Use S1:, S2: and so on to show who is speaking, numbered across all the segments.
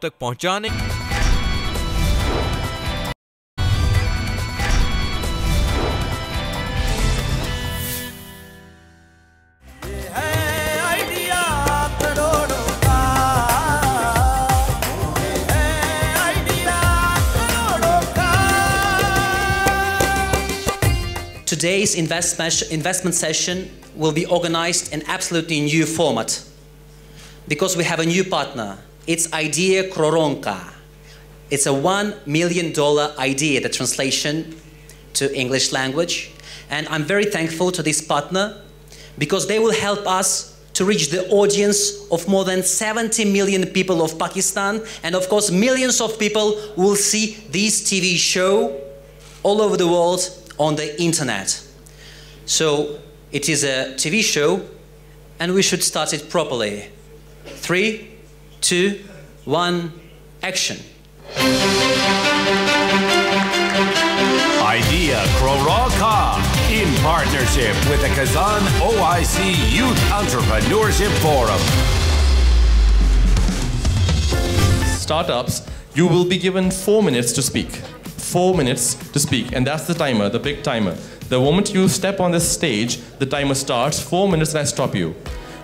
S1: तक पहुंचाने
S2: Today's investment session will be organized in absolutely new format because we have a new partner. It's idea Croron. It's a $1 million idea, the translation to English language. And I'm very thankful to this partner because they will help us to reach the audience of more than 70 million people of Pakistan. And of course, millions of people will see this TV show all over the world on the internet. So it is a TV show and we should start it properly. 3, 2, 1, action.
S3: Idea Croron in partnership with the Kazan OIC Youth Entrepreneurship Forum.
S4: Startups, you will be given 4 minutes to speak. 4 minutes to speak, and that's the timer, the big timer. The moment you step on this stage, the timer starts, 4 minutes and I stop you.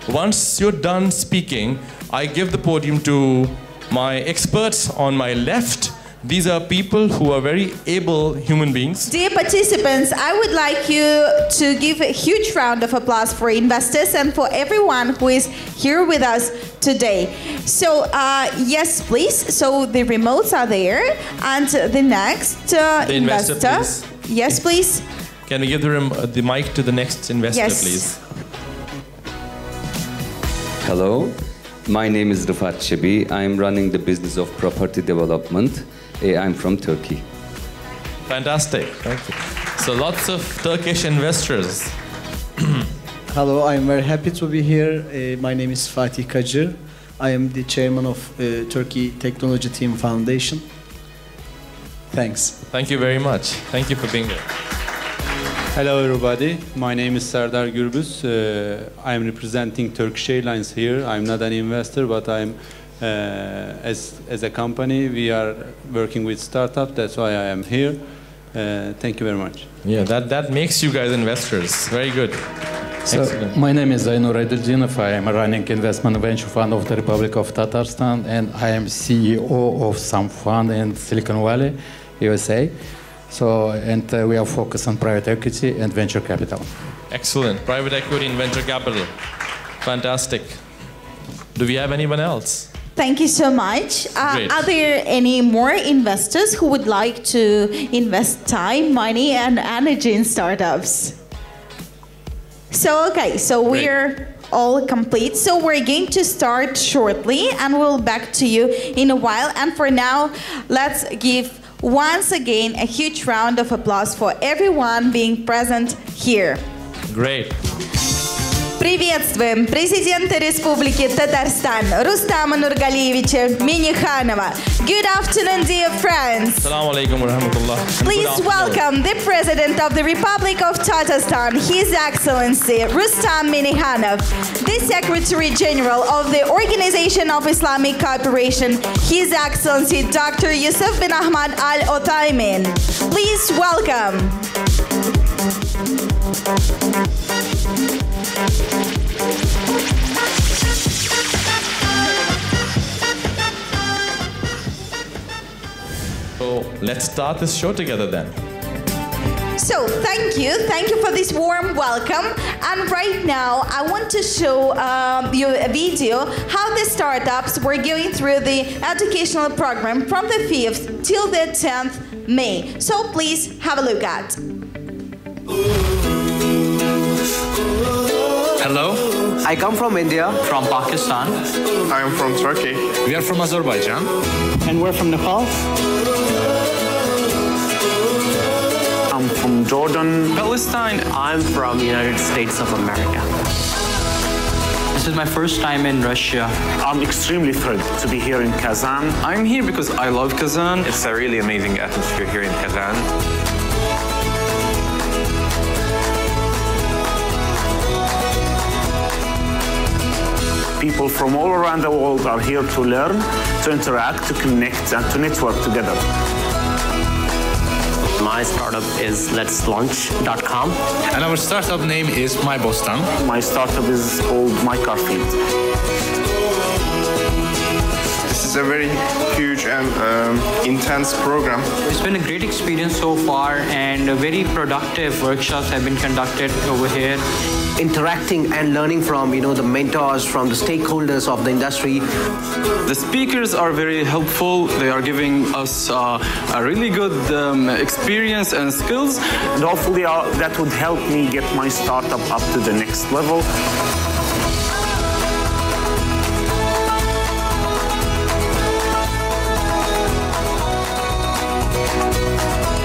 S4: Once you're done speaking, I give the podium to my experts on my left. These are people who are very able human beings.
S5: Dear participants, I would like you to give a huge round of applause for investors and for everyone who is here with us today. So, yes, please. So the remotes are there. And the next investor,
S4: please.
S5: Yes, please.
S4: Can we give the mic to the next investor,
S5: yes,
S4: please?
S6: Hello, my name is Rıfat Çebi. I'm running the business of property development. I'm from Turkey.
S4: Fantastic. Thank you. So lots of Turkish investors.
S7: Hello, I'm very happy to be here. My name is Fatih Kacı. I am the chairman of Turkey Technology Team Foundation. Thanks.
S4: Thank you very much. Thank you for being here.
S8: Hello everybody, my name is Serdar Gürbüz. I am representing Turkish Airlines here. I'm not an investor, but I'm as a company, we are working with startups. That's why I am here. Thank you very much.
S4: Yeah, that makes you guys investors. Very good.
S9: So, my name is Zainur Aydilginov. I am running investment venture fund of the Republic of Tatarstan, and I am CEO of some fund in Silicon Valley, USA. So, and we are focused on private equity and venture capital.
S4: Excellent. Private equity and venture capital. Fantastic. Do we have anyone else?
S5: Thank you so much. Are there any more investors who would like to invest time, money, and energy in startups? So, okay, so we're all complete. So we're going to start shortly, and we'll back to you in a while. And for now, let's give once again a huge round of applause for everyone being present here.
S4: Great.
S5: Приветствуем президента Республики Татарстан Рустама Нургалиевича Миниханова. Good afternoon, dear friends.
S4: Assalamu alaikum wa rahmatullah.
S5: Please welcome the President of the Republic of Tatarstan, His Excellency Rustam Minihanow, the Secretary General of the Organization of Islamic Cooperation, His Excellency Dr. Yusuf bin Ahmad Al Othaymin. Please welcome.
S4: So let's start this show together then.
S5: So thank you for this warm welcome. And right now I want to show you a video how the startups were going through the educational program from the 5th till the 10th May. So please have a look at.
S10: Hello, I come from India. From Pakistan.
S11: I am from Turkey.
S10: We are from Azerbaijan.
S11: And we're from Nepal. I'm from Jordan.
S10: Palestine.
S12: I'm from the United States of America. This is my first time in Russia.
S11: I'm extremely thrilled to be here in Kazan.
S10: I'm here because I love Kazan. It's a really amazing atmosphere here in Kazan.
S11: People from all around the world are here to learn, to interact, to connect, and to network together.
S12: My startup is letslaunch.com.
S1: And our startup name is MyBostan.
S11: My startup is called MyCarfield.
S13: This is a very huge and intense program.
S12: It's been a great experience so far, and very productive workshops have been conducted over here.
S14: Interacting and learning from, the mentors, from the stakeholders of the industry.
S10: The speakers are very helpful. They are giving us a really good experience and skills.
S11: And hopefully that would help me get my startup up to the next level.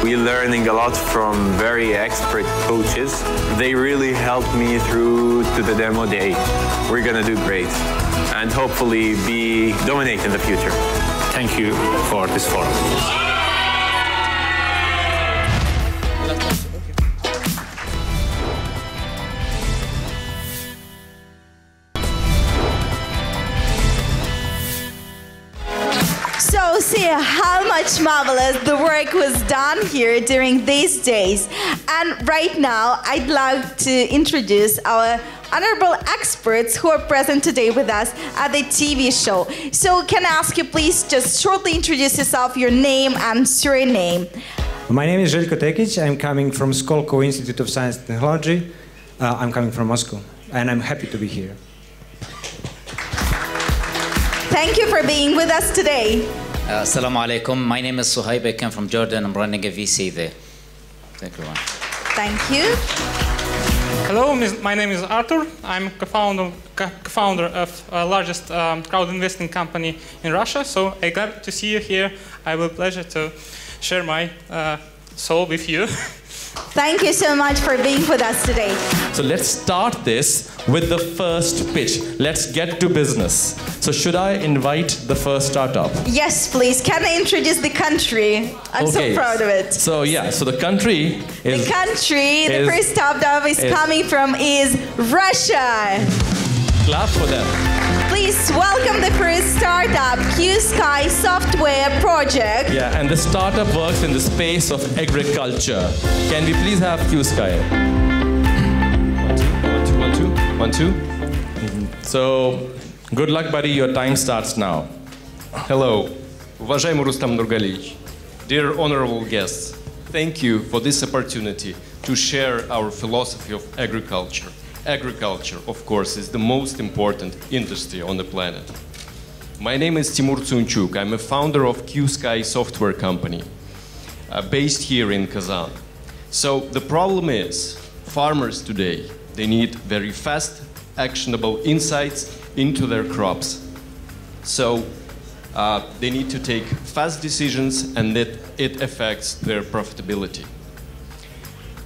S10: We're learning a lot from very expert coaches. They really helped me through to the demo day. We're gonna do great and hopefully dominate in the future.
S11: Thank you for this forum.
S5: So see how much marvelous the work was done here during these days. And right now, I'd like to introduce our honorable experts who are present today with us at the TV show. So can I ask you please just shortly introduce yourself, your name and surname.
S15: My name is Željko Tekić. I'm coming from Skolkovo Institute of Science and Technology. I'm coming from Moscow, and I'm happy to be here.
S5: Thank you for being with us today.
S16: Assalamu alaikum. My name is Suhaib. I come from Jordan. I'm running a VC there. Thank you.
S5: Thank you.
S17: Hello, my name is Artur. I'm co-founder of the largest crowd investing company in Russia. So I'm glad to see you here. I will pleasure to share my soul with you.
S5: Thank you so much for being with us today.
S4: So let's start this with the first pitch. Let's get to business. So should I invite the first startup?
S5: Yes, please. Can I introduce the country? I'm so proud of it.
S4: So yeah, so the country is...
S5: The first startup is coming from is Russia.
S4: Clap for them.
S5: Please welcome the first startup, Q-Sky Software Project.
S4: Yeah, and the startup works in the space of agriculture. Can we please have Q-Sky? 1, 2, 1, 2. So, good luck, buddy. Your time starts now.
S18: Hello, уважаемый Рустам Нургалиевич, dear honorable guests. Thank you for this opportunity to share our philosophy of agriculture. Agriculture, of course, is the most important industry on the planet. My name is Timur Tsunchuk. I'm a founder of Q-Sky Software Company, based here in Kazan. So the problem is, farmers today, they need very fast, actionable insights into their crops. So they need to take fast decisions, and it affects their profitability.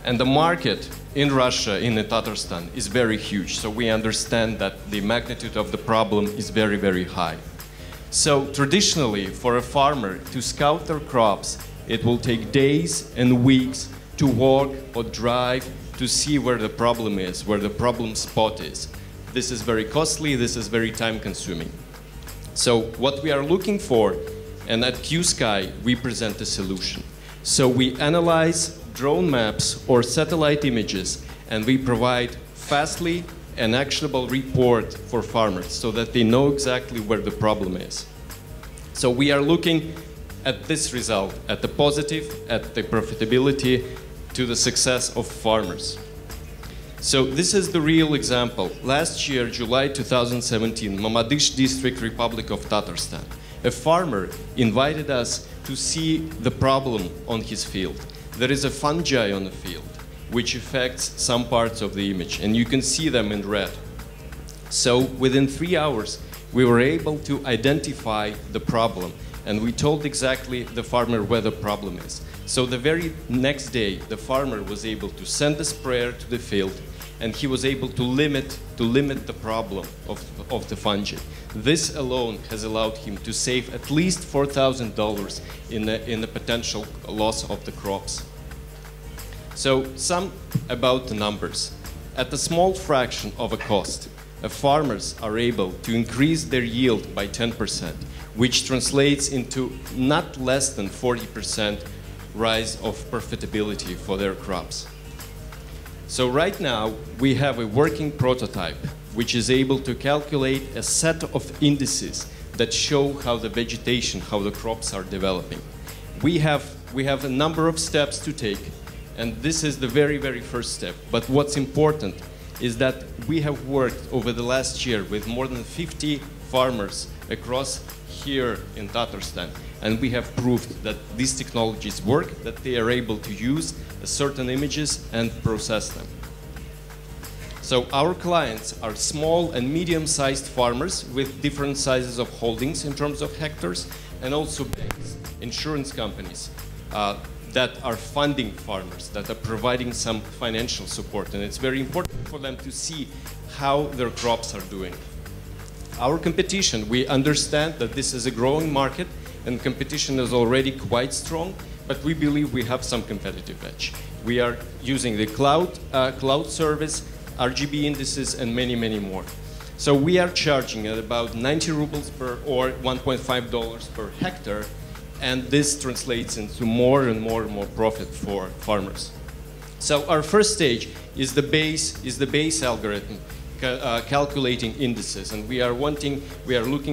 S18: And the market in Russia, in Tatarstan, is very huge. So we understand that the magnitude of the problem is very, very high. So traditionally, for a farmer to scout their crops, it will take days and weeks to walk or drive to see where the problem is, where the problem spot is. This is very costly, this is very time consuming. So what we are looking for, and at Q-Sky, we present a solution. So we analyze drone maps or satellite images, and we provide fastly an actionable report for farmers so that they know exactly where the problem is. So we are looking at this result, at the positive, at the profitability, to the success of farmers. So this is the real example. Last year, July 2017, Mamadish District, Republic of Tatarstan, a farmer invited us to see the problem on his field. There is a fungi on the field which affects some parts of the image, and you can see them in red. So within 3 hours, we were able to identify the problem, and we told exactly the farmer where the problem is. So the very next day, the farmer was able to send a sprayer to the field, and he was able to limit the problem of the fungi. This alone has allowed him to save at least $4,000 in the potential loss of the crops. So some about the numbers. At a small fraction of a cost, farmers are able to increase their yield by 10%, which translates into not less than 40% rise of profitability for their crops. So right now, we have a working prototype which is able to calculate a set of indices that show how the vegetation, how the crops are developing. We have a number of steps to take, and this is the very, very first step. But what's important is that we have worked over the last year with more than 50 farmers across here in Tatarstan, and we have proved that these technologies work, that they are able to use certain images and process them. So our clients are small and medium-sized farmers with different sizes of holdings in terms of hectares, and also banks, insurance companies that are funding farmers, that are providing some financial support. And it's very important for them to see how their crops are doing. Our competition, we understand that this is a growing market and competition is already quite strong, but we believe we have some competitive edge. We are using the cloud service, RGB indices, and many, many more. So we are charging at about 90 rubles per or $1.5 per hectare, and this translates into more and more profit for farmers. So our first stage is the base algorithm calculating indices, and we are looking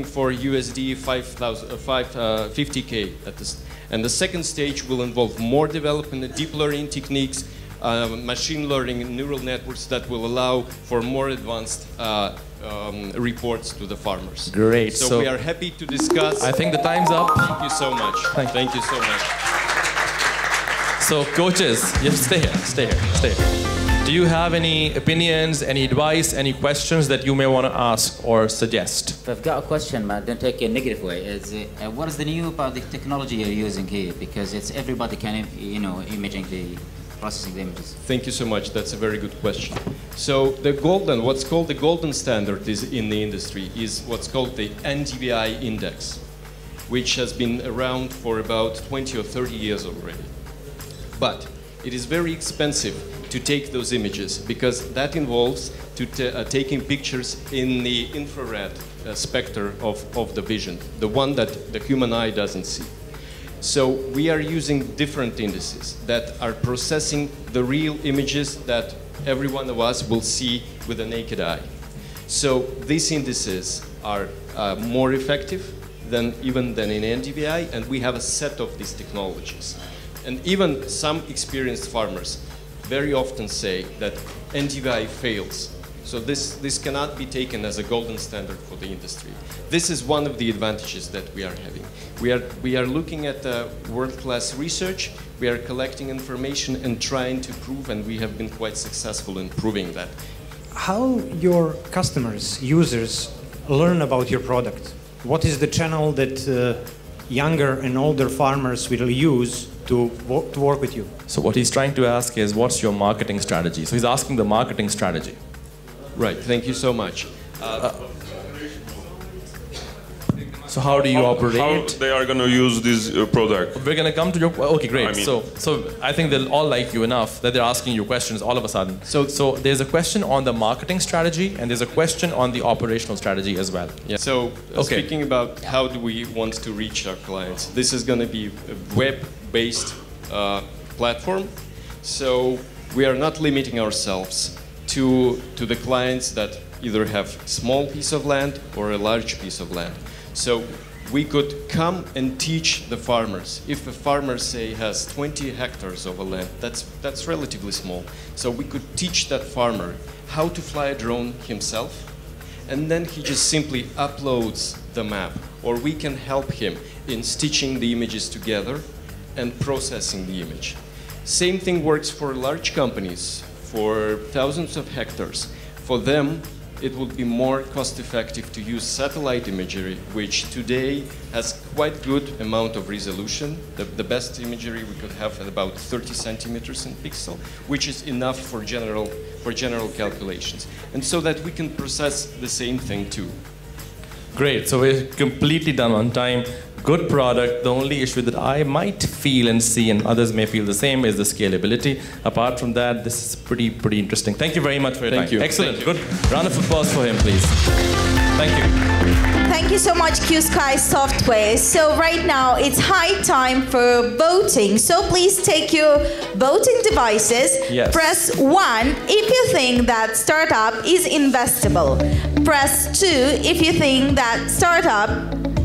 S18: for USD 50K at this. And the second stage will involve more development of deep learning techniques, machine learning and neural networks that will allow for more advanced reports to the farmers.
S4: Great.
S18: So we are happy to discuss.
S4: I think the time's up.
S18: Thank you so much. Thank you so much.
S4: So coaches, yes, stay here. Do you have any opinions, any advice, any questions that you may want to ask or suggest?
S16: I've got a question, but don't take it a negative way. What is the new about the technology you're using here? Because it's everybody can, processing the images.
S18: Thank you so much. That's a very good question. So what's called the golden standard in the industry is what's called the NDVI index, which has been around for about 20 or 30 years already. But it is very expensive to take those images because that involves taking pictures in the infrared spectrum of the vision, the one that the human eye doesn't see. So we are using different indices that are processing the real images that every one of us will see with the naked eye. So these indices are more effective than in NDVI, and we have a set of these technologies. And even some experienced farmers very often say that NDVI fails. So this cannot be taken as a golden standard for the industry. This is one of the advantages that we are having. We are looking at world-class research. We are collecting information and trying to prove, and we have been quite successful in proving that.
S15: How your customers, users, learn about your product? What is the channel that younger and older farmers will use to work with you?
S4: So what he's trying to ask is, what's your marketing strategy? So he's asking the marketing strategy.
S18: Right, thank you so much.
S4: So how do you operate?
S19: How they are going to use this product?
S4: We're going to come to your... Okay, great.
S19: I mean,
S4: so I think they'll all like you enough that they're asking you questions all of a sudden. So there's a question on the marketing strategy, and there's a question on the operational strategy as well.
S18: Yeah. So speaking about how do we want to reach our clients, this is going to be a web-based platform. So we are not limiting ourselves to the clients that either have a small piece of land or a large piece of land. So we could come and teach the farmers. If a farmer, say, has 20 hectares of a land, that's relatively small. So we could teach that farmer how to fly a drone himself, and then he just simply uploads the map, or we can help him in stitching the images together and processing the image. Same thing works for large companies, for thousands of hectares. For them, it would be more cost-effective to use satellite imagery, which today has quite good amount of resolution. The best imagery we could have at about 30 centimeters in pixel, which is enough for general calculations. And so that we can process the same thing too.
S4: Great, so we're completely done on time. good product. The only issue that I might feel and see, and others may feel the same, is the scalability. Apart from that, this is pretty interesting. Thank you very much for your time.
S20: Thank you.
S4: Excellent. Good. Round of applause for him, please. Thank you.
S5: Thank you so much, Q-Sky Software. So right now, it's high time for voting. So please take your voting devices.
S4: Yes.
S5: Press 1 if you think that startup is investable. Press 2 if you think that startup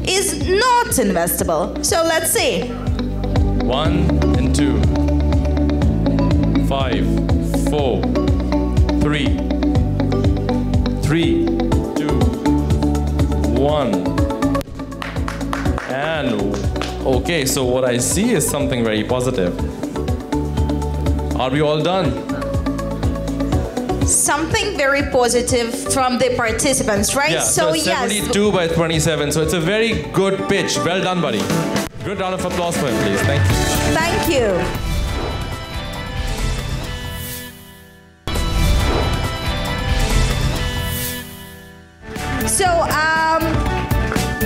S5: is not investable. So let's see.
S4: 1 and 2. 5, 4, 3, 3, 2, 1. And okay, so what I see is something very positive. Are we all done?
S5: Something very positive from the participants, right?
S4: Yeah, so it's 72 by 27. So it's a very good pitch. Well done, buddy. Good round of applause for him, please. Thank you.
S5: Thank you. So,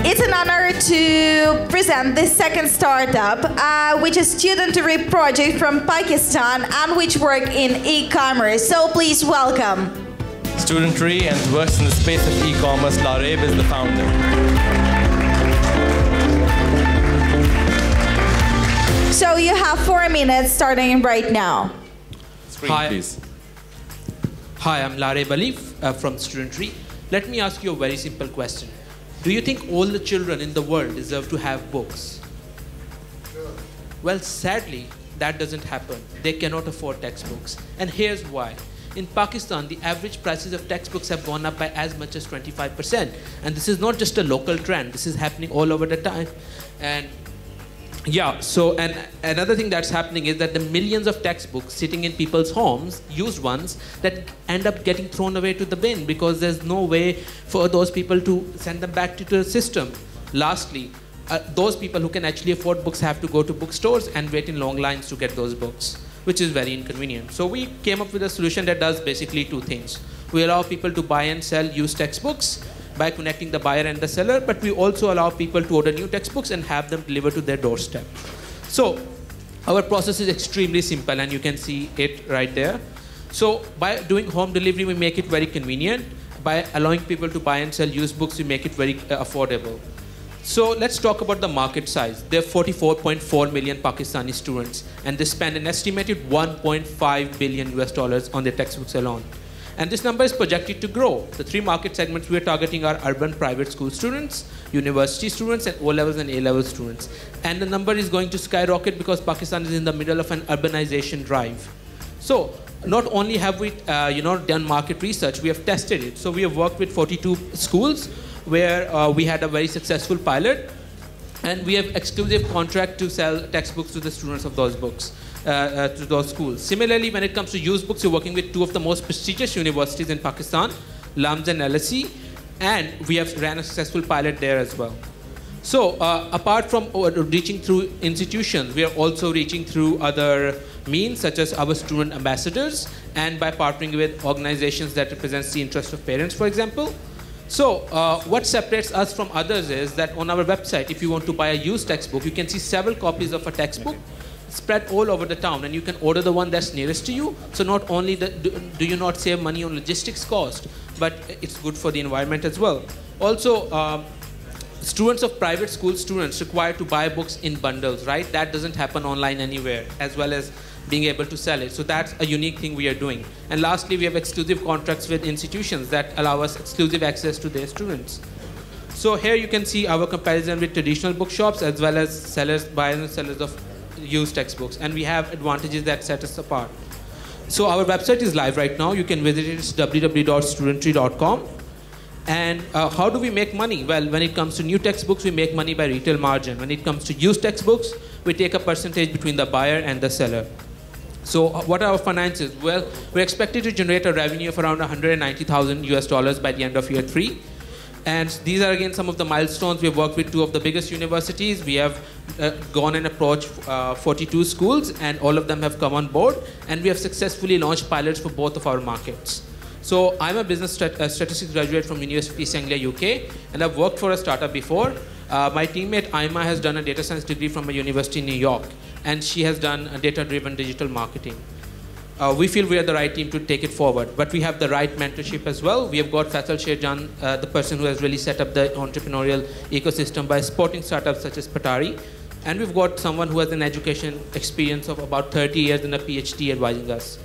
S5: it's an honor to present this second startup, which is a student-to-read project from Pakistan and which work in e-commerce. So please welcome.
S4: Studentry and works in the space of e-commerce. Lareb is the founder.
S5: So you have 4 minutes starting right now.
S4: Screen,
S21: Hi.
S4: please.
S21: Hi, I'm Lareb Ali from Studentry. Let me ask you a very simple question. Do you think all the children in the world deserve to have books? Sure. Well, sadly, that doesn't happen. They cannot afford textbooks. And here's why. In Pakistan, the average prices of textbooks have gone up by as much as 25%. And this is not just a local trend. This is happening all over the time. And yeah, so and another thing that's happening is that the millions of textbooks sitting in people's homes, used ones, that end up getting thrown away to the bin because there's no way for those people to send them back to the system. Lastly, those people who can actually afford books have to go to bookstores and wait in long lines to get those books, which is very inconvenient. So we came up with a solution that does basically 2 things. We allow people to buy and sell used textbooks by connecting the buyer and the seller, but we also allow people to order new textbooks and have them delivered to their doorstep. So our process is extremely simple, and you can see it right there. So by doing home delivery, we make it very convenient. By allowing people to buy and sell used books, we make it very affordable. So let's talk about the market size. There are 44.4 million Pakistani students, and they spend an estimated $1.5 billion on their textbooks alone. And this number is projected to grow. The 3 market segments we are targeting are urban private school students, university students, and O-levels and A-level students. And the number is going to skyrocket because Pakistan is in the middle of an urbanization drive. So not only have we done market research, we have tested it. So we have worked with 42 schools where we had a very successful pilot. And we have exclusive contract to sell textbooks to the students of those books. To those schools. Similarly, when it comes to used books, we're working with 2 of the most prestigious universities in Pakistan, LAMS and LSE, and we have ran a successful pilot there as well. So apart from reaching through institutions, we are also reaching through other means, such as our student ambassadors, and by partnering with organizations that represent the interest of parents, for example. So what separates us from others is that on our website, if you want to buy a used textbook, you can see several copies of a textbook spread all over the town, and you can order the one that's nearest to you. So not only do you not save money on logistics cost, but it's good for the environment as well. Also, students of private school students require to buy books in bundles, right? That doesn't happen online anywhere, as well as being able to sell it. So that's a unique thing we are doing. And lastly, we have exclusive contracts with institutions that allow us exclusive access to their students. So here you can see our comparison with traditional bookshops, as well as buyers and sellers of used textbooks, and we have advantages that set us apart. So our website is live right now. You can visit it. It's www.studentry.com. And how do we make money? Well, when it comes to new textbooks, we make money by retail margin. When it comes to used textbooks, we take a percentage between the buyer and the seller. So what are our finances? Well, we're expected to generate a revenue of around $190,000 by the end of year 3. And these are again some of the milestones. We have worked with 2 of the biggest universities. We have gone and approached 42 schools, and all of them have come on board. And we have successfully launched pilots for both of our markets. So I'm a business statistics graduate from University of East Anglia, UK, and I've worked for a startup before. My teammate Aima has done a data science degree from a university in New York, and she has done a data-driven digital marketing. We feel we are the right team to take it forward, but we have the right mentorship as well. We have got Faisal Sherjan, the person who has really set up the entrepreneurial ecosystem by supporting startups such as Patari. And we've got someone who has an education experience of about 30 years and a PhD advising us.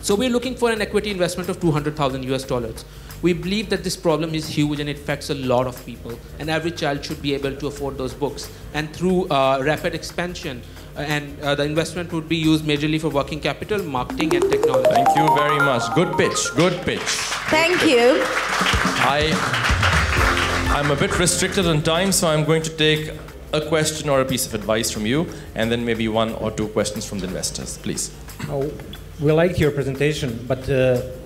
S21: So we're looking for an equity investment of $200,000 US. We believe that this problem is huge and it affects a lot of people. And every child should be able to afford those books. And through rapid expansion, the investment would be used majorly for working capital, marketing, and technology.
S4: Thank you very much. Good pitch. Good pitch.
S5: Thank you.
S4: I'm a bit restricted on time, so I'm going to take a question or a piece of advice from you, and then maybe 1 or 2 questions from the investors, please.
S15: Oh, we liked your presentation, but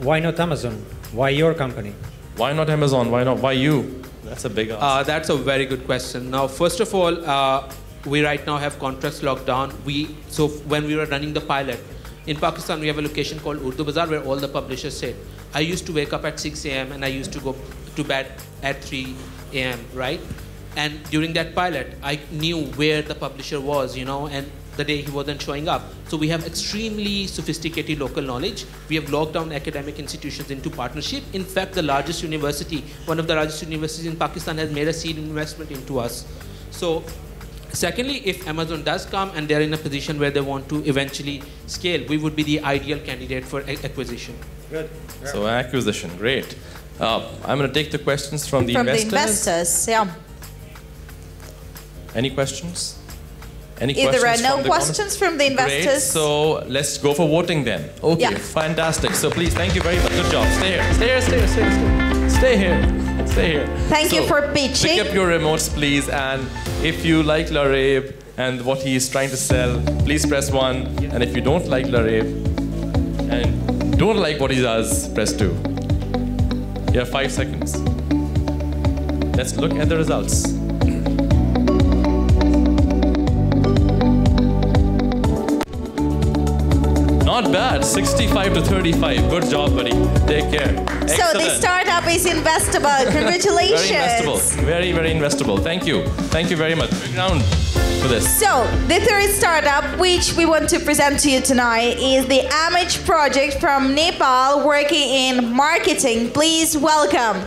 S15: why not Amazon? Why your company?
S4: Why not Amazon? Why not? Why you? That's a big answer.
S21: That's a very good question. Now, first of all, we right now have contracts locked down. So when we were running the pilot, in Pakistan, we have a location called Urdu Bazaar where all the publishers sit. I used to wake up at 6 a.m. and I used to go to bed at 3 a.m., right? And during that pilot, I knew where the publisher was, and the day he wasn't showing up. So we have extremely sophisticated local knowledge. We have locked down academic institutions into partnership. In fact, the largest university, one of the largest universities in Pakistan, has made a seed investment into us. So secondly, if Amazon does come and they're in a position where they want to eventually scale, we would be the ideal candidate for acquisition.
S15: Good.
S4: So acquisition, great. I'm going to take the questions from the investors.
S5: From the investors, yeah.
S4: Any questions? Any
S5: If there are
S4: questions
S5: no questions from the investors.
S4: Great, so let's go for voting then. Okay,
S5: Yeah.
S4: fantastic. So please, thank you very much. Good job. Stay here. Stay here, stay here, stay here. Stay here. Stay here.
S5: Thank you for pitching.
S4: Pick up your remotes, please. And if you like Larib and what he is trying to sell, please press 1. And if you don't like Larib and don't like what he does, press 2. You have 5 seconds. Let's look at the results. Not bad, 65 to 35. Good job, buddy. Take care.
S5: So
S4: Excellent.
S5: the startup is investable. Congratulations.
S4: Very investable. Very, very investable. Thank you. Thank you very much. Big round for this.
S5: So the third startup which we want to present to you tonight is the Amich project from Nepal working in marketing. Please welcome.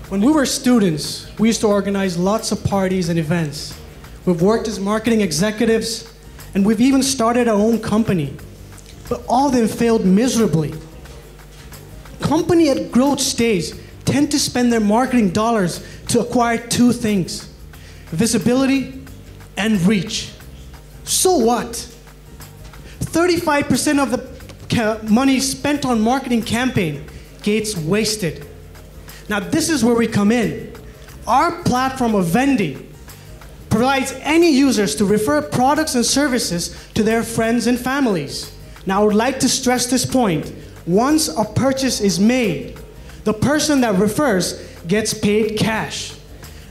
S20: When we were students, we used to organize lots of parties and events. We've worked as marketing executives, and we've even started our own company. But all of them failed miserably. Companies at growth stage tend to spend their marketing dollars to acquire 2 things: visibility and reach. So what? 35% of the money spent on marketing campaign gets wasted. Now this is where we come in. Our platform of vending provides any users to refer products and services to their friends and families. Now I would like to stress this point. Once a purchase is made, the person that refers gets paid cash.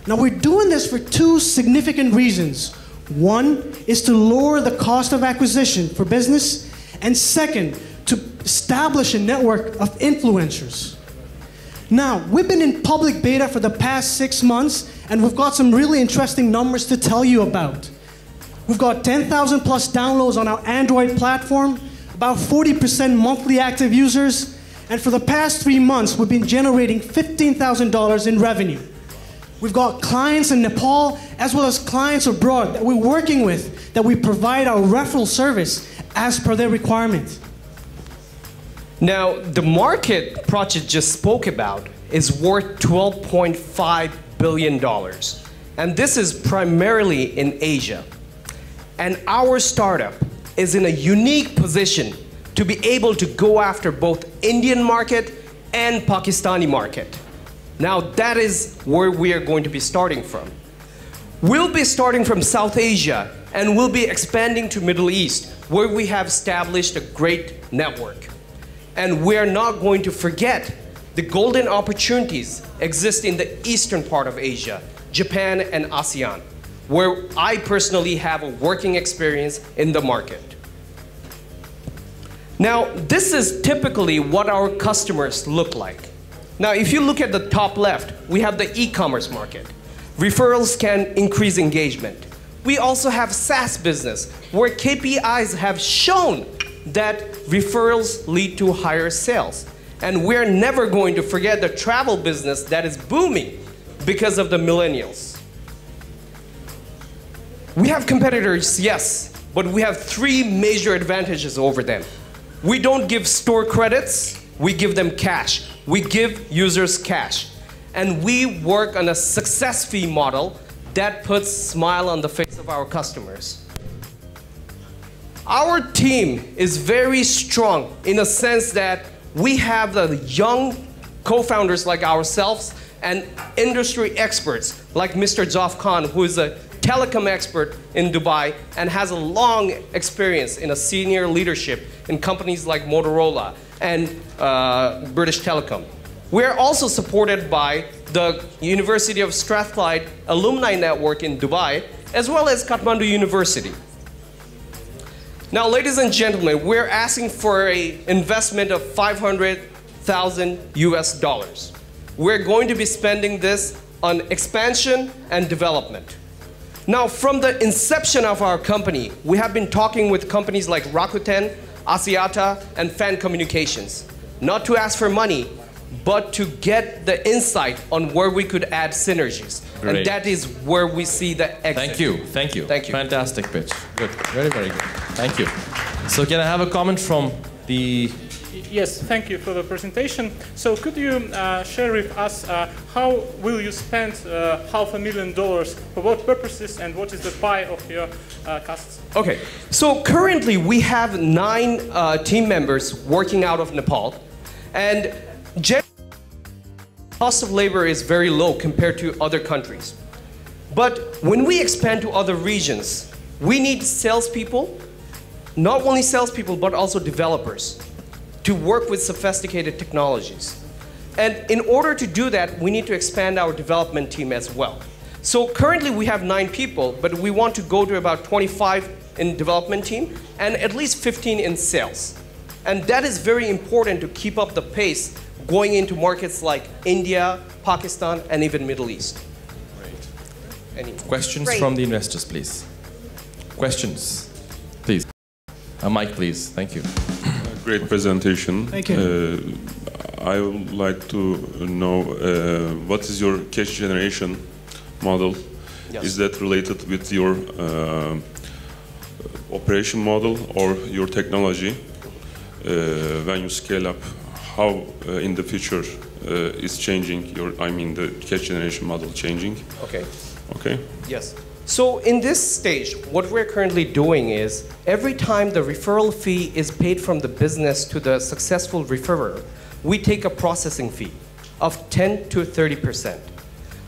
S20: Now we're doing this for 2 significant reasons. One is to lower the cost of acquisition for business, and second, to establish a network of influencers. Now, we've been in public beta for the past 6 months, and we've got some really interesting numbers to tell you about. We've got 10,000 plus downloads on our Android platform, about 40% monthly active users, and for the past 3 months, we've been generating $15,000 in revenue. We've got clients in Nepal, as well as clients abroad that we're working with, that we provide our referral service as per their requirement.
S22: Now, the market Prachit just spoke about is worth $12.5 billion. And this is primarily in Asia. And our startup is in a unique position to be able to go after both Indian market and Pakistani market. Now, that is where we are going to be starting from. We'll be starting from South Asia and we'll be expanding to Middle East, where we have established a great network. And we're not going to forget The golden opportunities exist in the eastern part of Asia, Japan and ASEAN, where I personally have a working experience in the market. Now, this is typically what our customers look like. Now, if you look at the top left, we have the e-commerce market. Referrals can increase engagement. We also have SaaS business, where KPIs have shown that referrals lead to higher sales. And we're never going to forget the travel business that is booming because of the millennials. We have competitors, yes, but we have 3 major advantages over them. We don't give store credits, we give them cash. We give users cash. And we work on a success fee model that puts a smile on the face of our customers. Our team is very strong in a sense that we have the young co-founders like ourselves and industry experts like Mr. Zof Khan, who is a telecom expert in Dubai and has a long experience in a senior leadership in companies like Motorola and British Telecom. We're also supported by the University of Strathclyde Alumni Network in Dubai, as well as Kathmandu University. Now, ladies and gentlemen, we're asking for an investment of $500,000 US. We're going to be spending this on expansion and development. Now, from the inception of our company, we have been talking with companies like Rakuten, Axiata, and Fan Communications, not to ask for money, but to get the insight on where we could add synergies.
S4: Great.
S22: And that is where we see the exit.
S4: Thank you, thank you.
S22: Thank you.
S4: Fantastic pitch. Good, very, very good. Thank you. So can I have a comment from the...
S17: Yes, thank you for the presentation. So could you share with us how will you spend $500,000, for what purposes, and what is the pie of your costs?
S22: Okay, so currently we have 9 team members working out of Nepal, and generally the cost of labor is very low compared to other countries. But when we expand to other regions, we need salespeople, not only salespeople, but also developers, to work with sophisticated technologies. And in order to do that, we need to expand our development team as well. So currently we have 9 people, but we want to go to about 25 in development team and at least 15 in sales. And that is very important to keep up the pace going into markets like India, Pakistan, and even Middle East.
S4: Great.
S22: Any
S4: Questions
S22: Great.
S4: from the investors, please? Questions, please. A mic, please. Thank you.
S19: Great presentation.
S20: Thank you.
S19: I would like to know what is your cash generation model?
S22: Yes.
S19: Is that related with your operation model or your technology? When you scale up, how in the future is changing your, I mean the cash generation model changing?
S22: Okay.
S19: Okay.
S22: Yes. So in this stage, what we're currently doing is every time the referral fee is paid from the business to the successful referrer, we take a processing fee of 10 to 30%.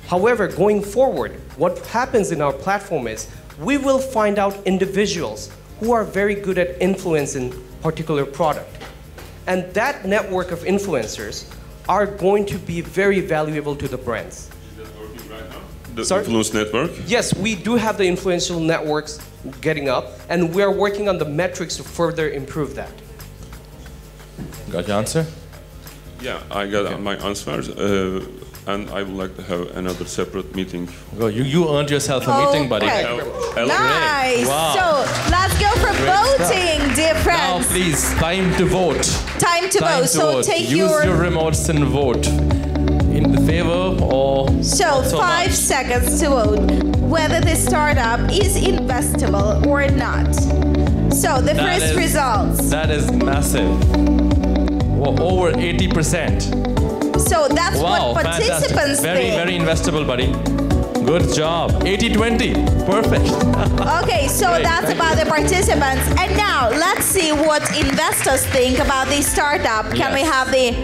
S22: However, going forward, what happens in our platform is we will find out individuals who are very good at influencing particular product. And that network of influencers are going to be very valuable to the brands.
S19: The influence network?
S22: Yes, we do have the influential networks getting up, and we are working on the metrics to further improve that.
S4: Got your answer?
S19: Yeah, I got my answers, and I would like to have another separate meeting.
S4: Well, you earned yourself a meeting, buddy.
S5: Nice.
S4: Wow.
S5: So let's go for voting, dear friends.
S4: Now, please, time to vote.
S5: Time to vote. So take
S4: Use your remotes and vote. In the favor or
S5: so 5 seconds to vote whether the startup is investable or not. So the first results.
S4: That is massive. Over 80%.
S5: So that's
S4: wow,
S5: what participants think.
S4: Very investable, buddy. Good job. 80-20. Perfect.
S5: Okay, so
S4: Great,
S5: that's about the participants. And now let's see what investors think about this startup. Can we have the...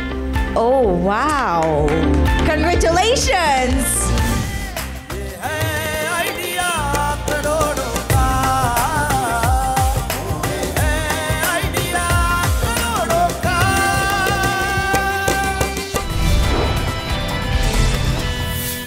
S5: Oh, wow. Congratulations.